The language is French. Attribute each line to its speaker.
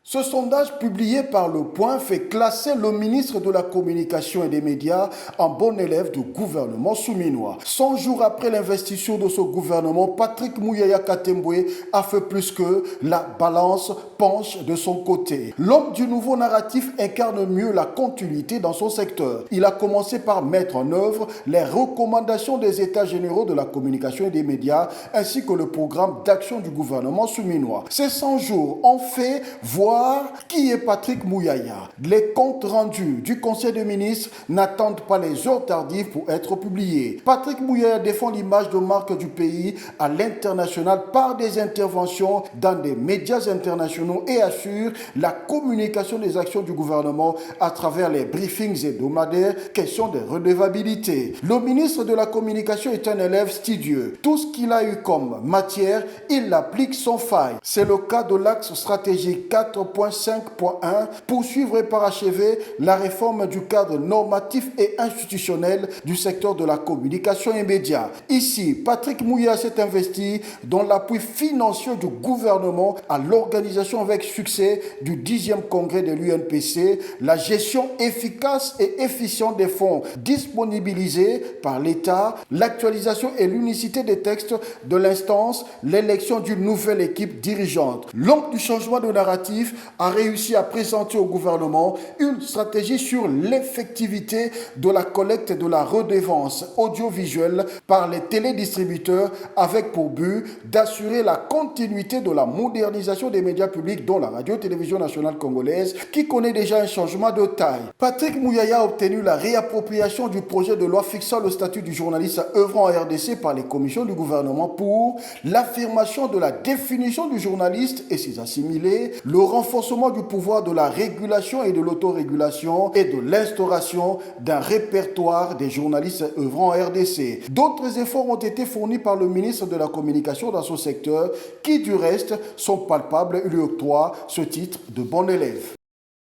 Speaker 1: Ce sondage publié par Le Point fait classer le ministre de la Communication et des Médias en bon élève du gouvernement souminois. 100 jours après l'investiture de ce gouvernement, Patrick Mouyaya Katemboué a fait plus que la balance penche de son côté. L'homme du nouveau narratif incarne mieux la continuité dans son secteur. Il a commencé par mettre en œuvre les recommandations des États généraux de la communication et des médias ainsi que le programme d'action du gouvernement souminois. Ces 100 jours ont fait voir qui est Patrick Mouyaya. Les comptes rendus du Conseil des ministres n'attendent pas les heures tardives pour être publiés. Patrick Mouyaya défend l'image de marque du pays à l'international par des interventions dans des médias internationaux et assure la communication des actions du gouvernement à travers les briefings hebdomadaires, question de redevabilité. Le ministre de la Communication est un élève studieux. Tout ce qu'il a eu comme matière, il l'applique sans faille. C'est le cas de l'axe stratégique 4.5.1, poursuivre et parachever la réforme du cadre normatif et institutionnel du secteur de la communication et médias. Ici, Patrick Mouyaya s'est investi dans l'appui financier du gouvernement à l'organisation avec succès du 10e congrès de l'UNPC, la gestion efficace et efficiente des fonds disponibilisés par l'État, l'actualisation et l'unicité des textes de l'instance, l'élection d'une nouvelle équipe dirigeante. L'homme du changement de narratif a réussi à présenter au gouvernement une stratégie sur l'effectivité de la collecte de la redevance audiovisuelle par les télédistributeurs avec pour but d'assurer la continuité de la modernisation des médias publics dont la radio-télévision nationale congolaise qui connaît déjà un changement de taille. Patrick Mouyaya a obtenu la réappropriation du projet de loi fixant le statut du journaliste œuvrant en RDC par les commissions du gouvernement pour l'affirmation de la définition du journaliste et ses assimilés, le renforcement du pouvoir de la régulation et de l'autorégulation et de l'instauration d'un répertoire des journalistes œuvrant en RDC. D'autres efforts ont été fournis par le ministre de la Communication dans ce secteur qui, du reste, sont palpables et lui octroient ce titre de bon élève.